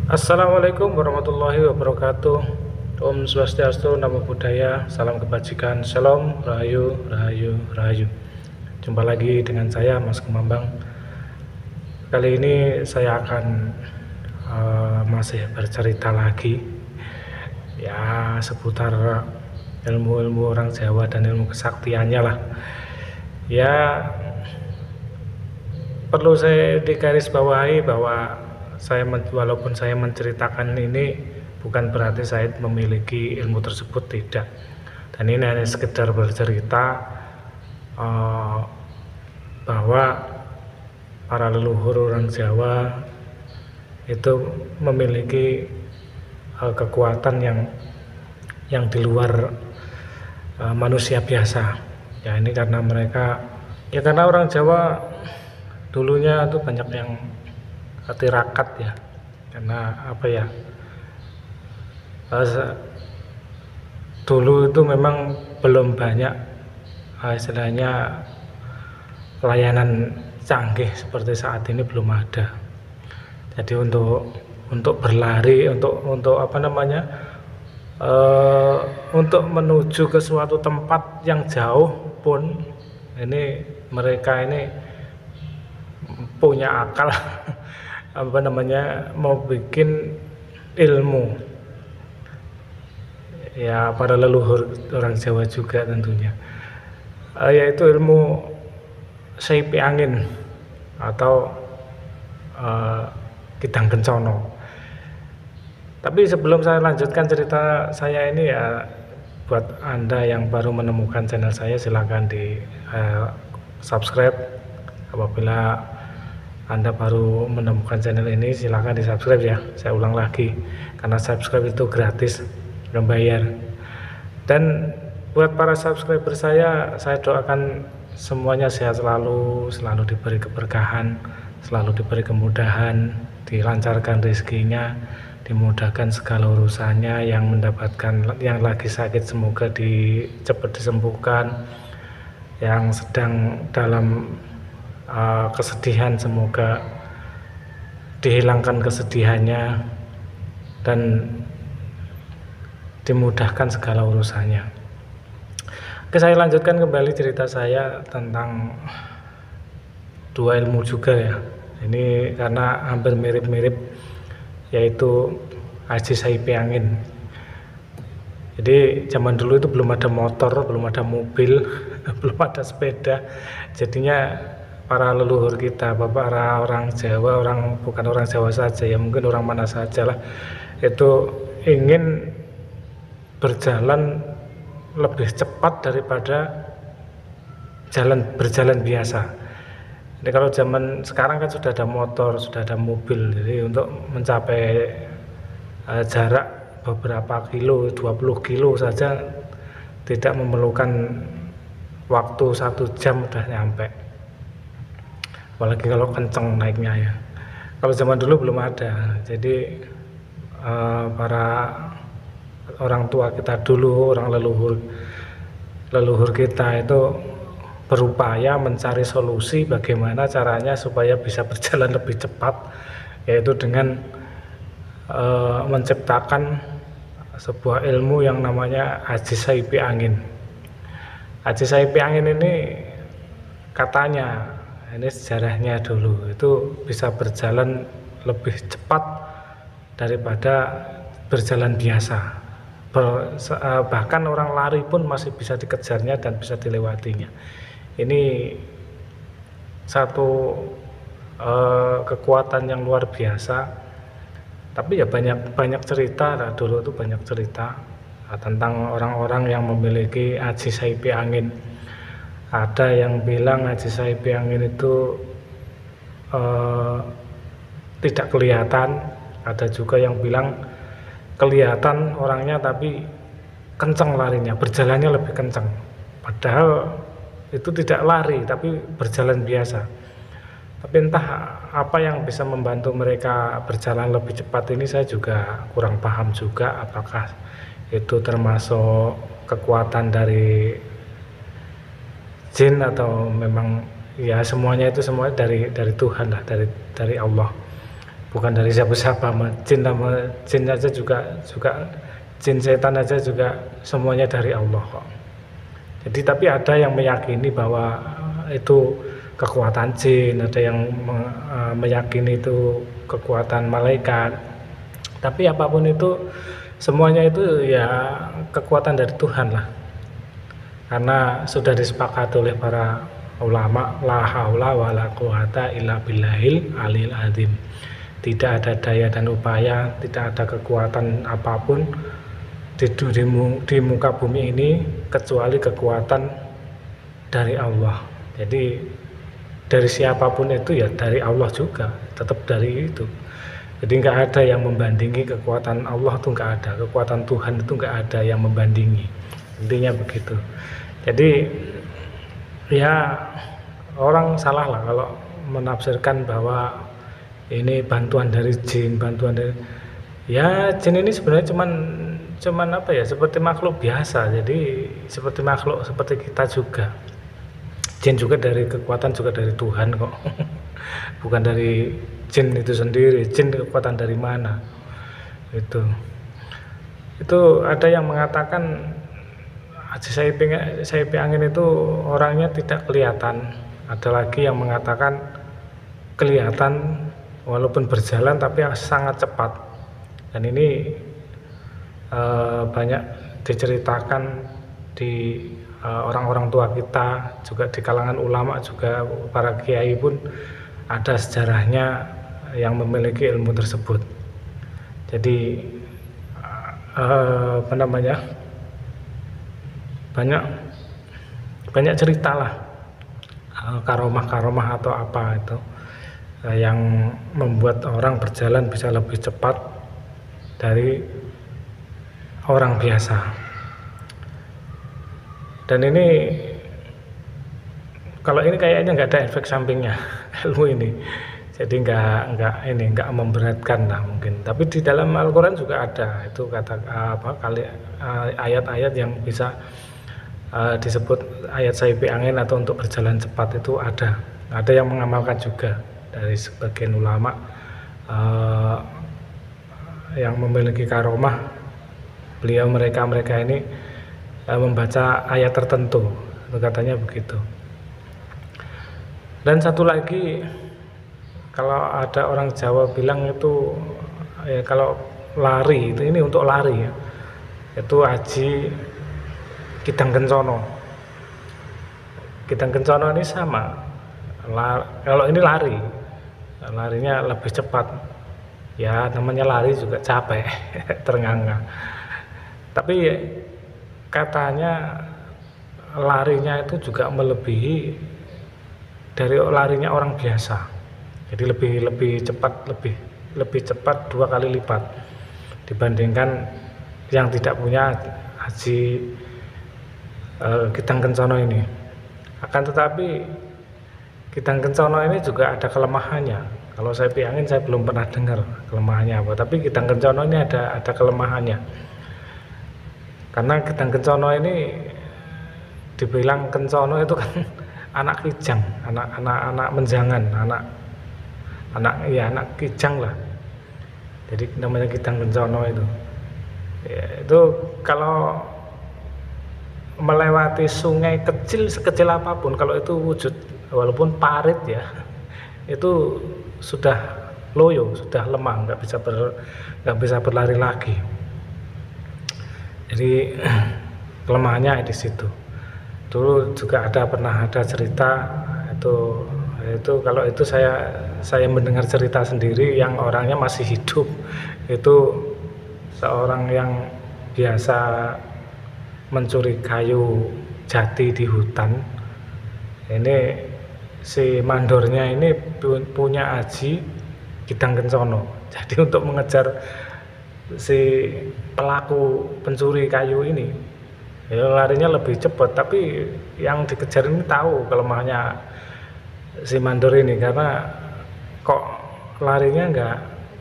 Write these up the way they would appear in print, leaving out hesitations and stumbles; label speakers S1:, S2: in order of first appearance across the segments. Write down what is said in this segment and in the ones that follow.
S1: Assalamualaikum warahmatullahi wabarakatuh. Om Swastiastu, Namo Buddhaya, salam kebajikan, Shalom, Rahayu, Rahayu, Rahayu. Jumpa lagi dengan saya, Mas Kumambang. Kali ini saya akan masih bercerita lagi ya seputar ilmu-ilmu orang Jawa dan ilmu kesaktiannya lah. Ya, perlu saya digarisbawahi bahwa walaupun saya menceritakan ini bukan berarti saya memiliki ilmu tersebut, tidak. Dan ini hanya sekedar bercerita bahwa para leluhur orang Jawa itu memiliki kekuatan yang di luar manusia biasa. Ya, ini karena karena orang Jawa dulunya itu banyak yang tirakat ya, karena dulu itu memang belum banyak istilahnya layanan canggih seperti saat ini, belum ada. Jadi untuk berlari, untuk untuk menuju ke suatu tempat yang jauh pun ini mereka ini punya akal mau bikin ilmu ya, para leluhur orang Jawa juga tentunya, yaitu ilmu saipi angin atau kidang kencono. Tapi sebelum saya lanjutkan cerita saya ini ya, buat Anda yang baru menemukan channel saya, silahkan di subscribe. Apabila Anda baru menemukan channel ini, silahkan di subscribe ya. Saya ulang lagi, karena subscribe itu gratis, belum bayar. Dan buat para subscriber saya doakan semuanya sehat selalu diberi keberkahan, selalu diberi kemudahan, dilancarkan rezekinya, dimudahkan segala urusannya. Yang mendapatkan, yang lagi sakit semoga cepat disembuhkan, yang sedang dalam kesedihan semoga dihilangkan kesedihannya dan dimudahkan segala urusannya. Oke, saya lanjutkan kembali cerita saya tentang dua ilmu juga ya. Ini karena hampir mirip-mirip, yaitu aji saipi angin. Jadi zaman dulu itu belum ada motor, belum ada mobil, belum ada sepeda. Jadinya para leluhur kita, para orang Jawa, bukan orang Jawa saja ya, mungkin orang mana saja lah, itu ingin berjalan lebih cepat daripada berjalan biasa. Jadi kalau zaman sekarang kan sudah ada motor, sudah ada mobil, jadi untuk mencapai jarak beberapa kilo, 20 kilo saja tidak memerlukan waktu 1 jam udah nyampe. Apalagi kalau kenceng naiknya ya. Kalau zaman dulu belum ada. Jadi para orang tua kita dulu, orang leluhur kita itu berupaya mencari solusi bagaimana caranya supaya bisa berjalan lebih cepat, yaitu dengan menciptakan sebuah ilmu yang namanya aji saipi angin. Aji saipi angin ini katanya, ini sejarahnya dulu, itu bisa berjalan lebih cepat daripada berjalan biasa. Bahkan orang lari pun masih bisa dikejarnya dan bisa dilewatinya. Ini satu kekuatan yang luar biasa. Tapi ya banyak cerita lah, dulu itu banyak cerita tentang orang-orang yang memiliki aji saipi angin. Ada yang bilang aji saipi angin itu tidak kelihatan, ada juga yang bilang kelihatan orangnya tapi kencang larinya, berjalannya lebih kencang, padahal itu tidak lari tapi berjalan biasa. Tapi entah apa yang bisa membantu mereka berjalan lebih cepat ini, saya juga kurang paham juga, apakah itu termasuk kekuatan dari jin atau memang ya semuanya itu semua dari Tuhan lah, dari Allah, bukan dari siapa-siapa. Jin aja juga jin setan aja juga semuanya dari Allah kok. Jadi tapi ada yang meyakini bahwa itu kekuatan jin, ada yang meyakini itu kekuatan malaikat. Tapi apapun itu semuanya itu ya kekuatan dari Tuhan lah. Karena sudah disepakati oleh para ulama, la haula wala quwata illa billahil aliyil azim. Tidak ada daya dan upaya, tidak ada kekuatan apapun di muka bumi ini kecuali kekuatan dari Allah. Jadi dari siapapun itu ya dari Allah juga, tetap dari itu. Jadi nggak ada yang membandingi kekuatan Allah, tuh nggak ada, kekuatan Tuhan itu nggak ada yang membandingi, intinya begitu. Jadi ya orang salah lah kalau menafsirkan bahwa ini bantuan dari jin, ya jin ini sebenarnya cuman apa ya, seperti makhluk biasa. Jadi seperti makhluk seperti kita juga. Jin juga dari kekuatan juga dari Tuhan kok. Bukan dari jin itu sendiri. Jin kekuatan dari mana? Itu ada yang mengatakan Haji Saipy Angin itu orangnya tidak kelihatan. Ada lagi yang mengatakan kelihatan walaupun berjalan tapi sangat cepat. Dan ini banyak diceritakan di orang-orang tua kita, juga di kalangan ulama, juga para kiai pun ada sejarahnya yang memiliki ilmu tersebut. Jadi banyak cerita lah, karomah atau apa itu yang membuat orang berjalan bisa lebih cepat dari orang biasa. Dan ini kalau ini kayaknya nggak ada efek sampingnya ilmu ini, jadi nggak memberatkan lah mungkin. Tapi di dalam Al-Quran juga ada itu ayat-ayat yang bisa disebut ayat Saipy Angin atau untuk berjalan cepat itu ada yang mengamalkan juga dari sebagian ulama yang memiliki karomah. Mereka ini membaca ayat tertentu, katanya begitu. Dan satu lagi, kalau ada orang Jawa bilang itu kalau lari itu ini untuk lari ya, itu Haji Kidang Kencono. Kidang Kencono ini sama, kalau ini larinya lebih cepat ya, namanya lari juga capek ternganga. Tapi katanya larinya itu juga melebihi dari larinya orang biasa. Jadi lebih cepat 2 kali lipat dibandingkan yang tidak punya Haji Kidang Kencono ini. Akan tetapi Kidang Kencono ini juga ada kelemahannya. Kalau Saipy Angin saya belum pernah dengar kelemahannya apa, tapi Kidang Kencono ini ada kelemahannya. Karena Kidang Kencono ini dibilang Kencono itu kan anak kijang, anak menjangan, anak kijang lah. Jadi namanya Kidang Kencono itu. Ya, itu kalau melewati sungai kecil sekecil apapun, kalau itu wujud walaupun parit ya, itu sudah loyo, sudah lemah, nggak bisa berlari lagi. Jadi kelemahannya di situ. Dulu juga pernah ada cerita itu kalau itu saya mendengar cerita sendiri yang orangnya masih hidup. Itu seorang yang biasa mencuri kayu jati di hutan. Ini si mandornya ini punya Haji Kidang Kencono. Jadi untuk mengejar si pelaku pencuri kayu ini ya larinya lebih cepat, tapi yang dikejar ini tahu kelemahannya si mandor ini, karena kok larinya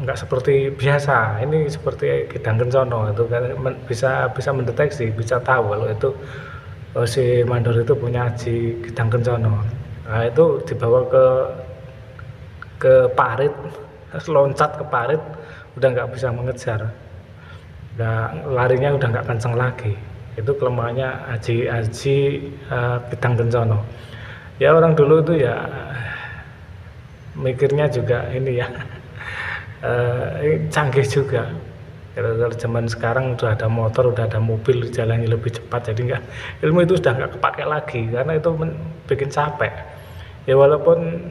S1: nggak seperti biasa. Ini seperti Kidang Kencono itu kan bisa mendeteksi, bisa tahu kalau itu si mandor itu punya aji Kidang Kencono. Nah, itu dibawa ke parit, loncat ke parit, udah nggak bisa mengejar, larinya udah nggak kenceng lagi. Itu kelemahannya aji Kidang Kencono. Ya orang dulu itu ya mikirnya juga ini ya canggih juga. Kalau zaman sekarang udah ada motor, udah ada mobil, jalannya lebih cepat, jadi nggak, ilmu itu sudah nggak kepake lagi karena itu bikin capek. Ya walaupun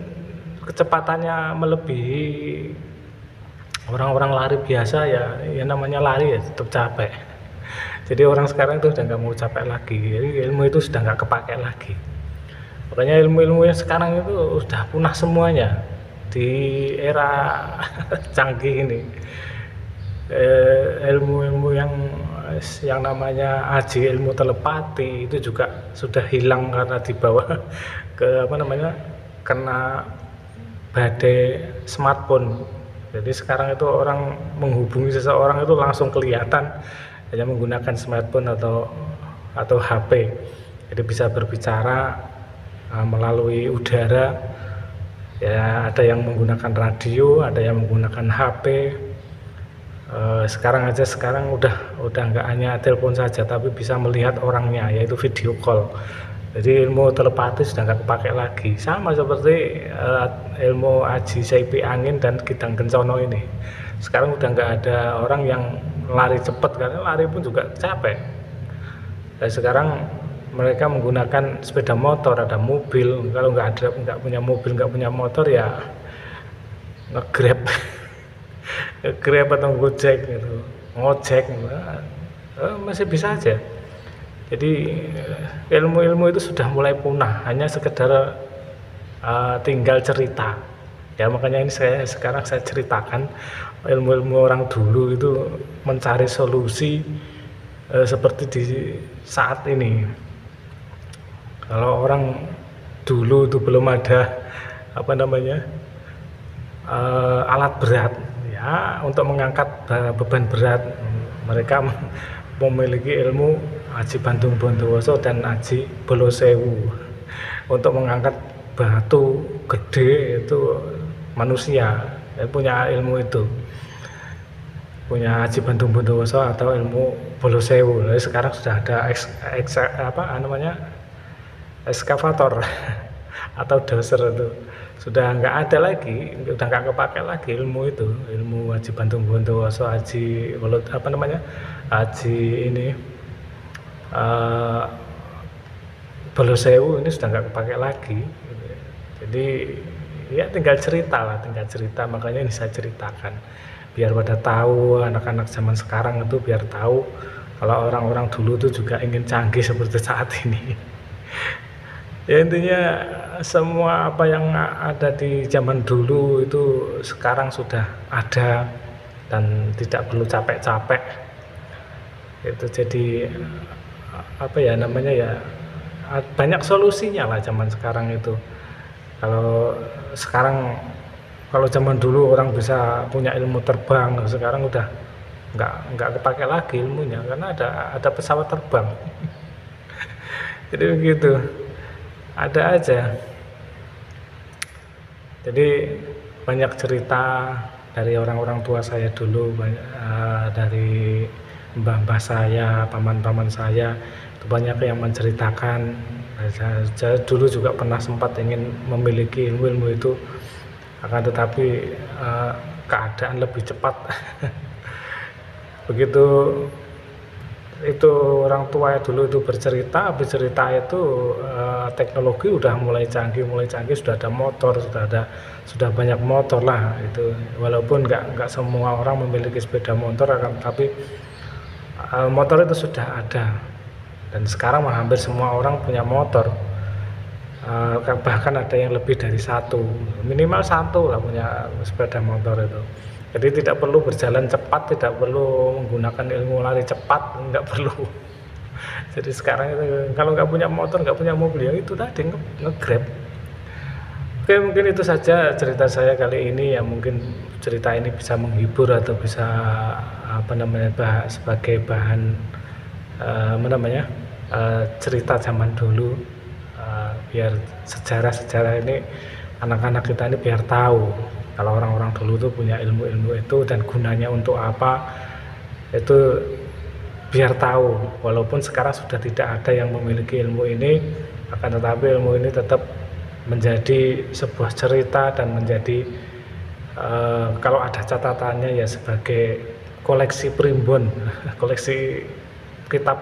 S1: kecepatannya melebihi orang-orang lari biasa, ya namanya lari ya tetap capek. Jadi orang sekarang itu udah nggak mau capek lagi, jadi ilmu itu sudah nggak kepake lagi. Makanya ilmu-ilmu yang sekarang itu udah punah semuanya di era canggih ini. Ilmu-ilmu yang namanya aji ilmu telepati itu juga sudah hilang karena dibawa ke kena badai smartphone. Jadi sekarang itu orang menghubungi seseorang itu langsung kelihatan hanya menggunakan smartphone atau HP. Jadi bisa berbicara melalui udara. Ya, ada yang menggunakan radio, ada yang menggunakan HP. Sekarang udah nggak hanya telepon saja, tapi bisa melihat orangnya, yaitu video call. Jadi ilmu telepati sudah nggak kepake lagi, sama seperti ilmu aji saipi angin dan Kidang Kencono ini. Sekarang udah nggak ada orang yang lari cepat, karena lari pun juga capek. Dan sekarang mereka menggunakan sepeda motor, ada mobil. Kalau nggak punya mobil, nggak punya motor, ya nge-grab Grab atau Gojek gitu, ngojek gitu. Masih bisa aja. Jadi ilmu-ilmu itu sudah mulai punah, hanya sekedar tinggal cerita. Ya makanya ini sekarang saya ceritakan ilmu-ilmu orang dulu itu mencari solusi seperti di saat ini. Kalau orang dulu itu belum ada alat berat untuk mengangkat beban berat, mereka memiliki ilmu aji Bandung Bondowoso dan aji Bolosewu. Untuk mengangkat batu gede itu manusia punya ilmu itu, punya aji Bandung Bondowoso atau ilmu Bolosewu. Lalu sekarang sudah ada ekskavator atau doser itu. Sudah nggak ada lagi, udah nggak kepake lagi ilmu itu, ilmu aji Bandung Bondowoso, aji ini Bolosewu ini sudah nggak kepake lagi. Jadi ya tinggal cerita, makanya ini saya ceritakan biar pada tahu, anak-anak zaman sekarang itu biar tahu kalau orang-orang dulu itu juga ingin canggih seperti saat ini. Ya intinya semua apa yang ada di zaman dulu itu sekarang sudah ada dan tidak perlu capek-capek. Itu jadi banyak solusinya lah zaman sekarang itu. Kalau zaman dulu orang bisa punya ilmu terbang, sekarang udah nggak kepake lagi ilmunya karena ada pesawat terbang. Jadi begitu. Ada aja. Jadi banyak cerita dari orang-orang tua saya dulu, dari mbah-mbah saya, paman-paman saya, itu banyak yang menceritakan. Saya dulu juga pernah sempat ingin memiliki ilmu-ilmu itu, akan tetapi keadaan lebih cepat. Begitu itu orang tua dulu itu bercerita itu teknologi udah mulai canggih, sudah ada motor, sudah banyak motor lah itu. Walaupun nggak semua orang memiliki sepeda motor, tapi motor itu sudah ada, dan sekarang hampir semua orang punya motor. Bahkan ada yang lebih dari satu, minimal satu lah punya sepeda motor itu. Jadi tidak perlu berjalan cepat, tidak perlu menggunakan ilmu lari cepat, nggak perlu. Jadi sekarang itu kalau nggak punya motor, nggak punya mobil, ya itu tadi nge-grab. Oke, mungkin itu saja cerita saya kali ini ya. Mungkin cerita ini bisa menghibur atau bisa sebagai bahan cerita zaman dulu, biar sejarah-sejarah ini anak-anak kita ini biar tahu kalau orang-orang dulu tuh punya ilmu-ilmu itu dan gunanya untuk apa, itu biar tahu. Walaupun sekarang sudah tidak ada yang memiliki ilmu ini, akan tetapi ilmu ini tetap menjadi sebuah cerita dan menjadi kalau ada catatannya ya sebagai koleksi primbon koleksi kitab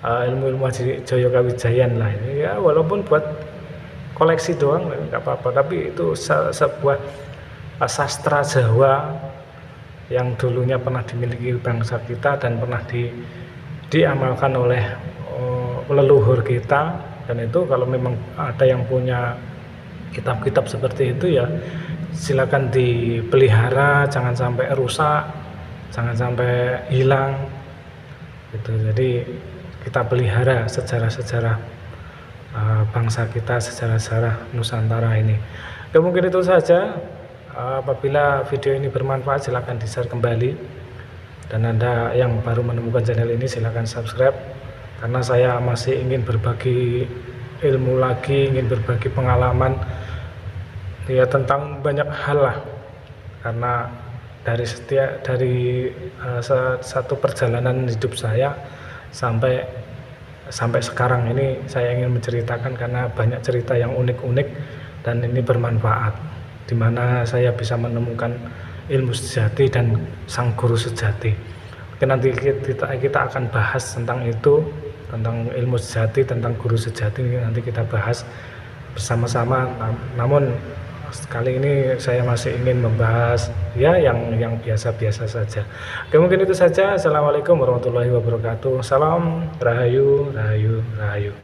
S1: ilmu-ilmu Haji Joyo Kawijayan lah ini ya, walaupun buat koleksi doang nggak apa-apa, tapi itu sebuah sastra Jawa yang dulunya pernah dimiliki bangsa kita dan pernah diamalkan oleh leluhur kita. Dan itu kalau memang ada yang punya kitab-kitab seperti itu ya silakan dipelihara, jangan sampai rusak, jangan sampai hilang gitu. Jadi kita pelihara sejarah-sejarah bangsa kita, sejarah-sejarah Nusantara ini. Ya mungkin itu saja. Apabila video ini bermanfaat silakan di-share kembali, dan Anda yang baru menemukan channel ini silakan subscribe, karena saya masih ingin berbagi ilmu lagi, ingin berbagi pengalaman ya tentang banyak hal lah. Karena dari satu perjalanan hidup saya sampai sekarang ini saya ingin menceritakan, karena banyak cerita yang unik-unik dan ini bermanfaat, dimana saya bisa menemukan ilmu sejati dan sang guru sejati. Oke, nanti kita akan bahas tentang itu, tentang ilmu sejati, tentang guru sejati, nanti kita bahas bersama-sama. Namun kali ini saya masih ingin membahas ya yang biasa-biasa saja. Oke, mungkin itu saja. Assalamualaikum warahmatullahi wabarakatuh. Salam Rahayu, Rahayu, Rahayu.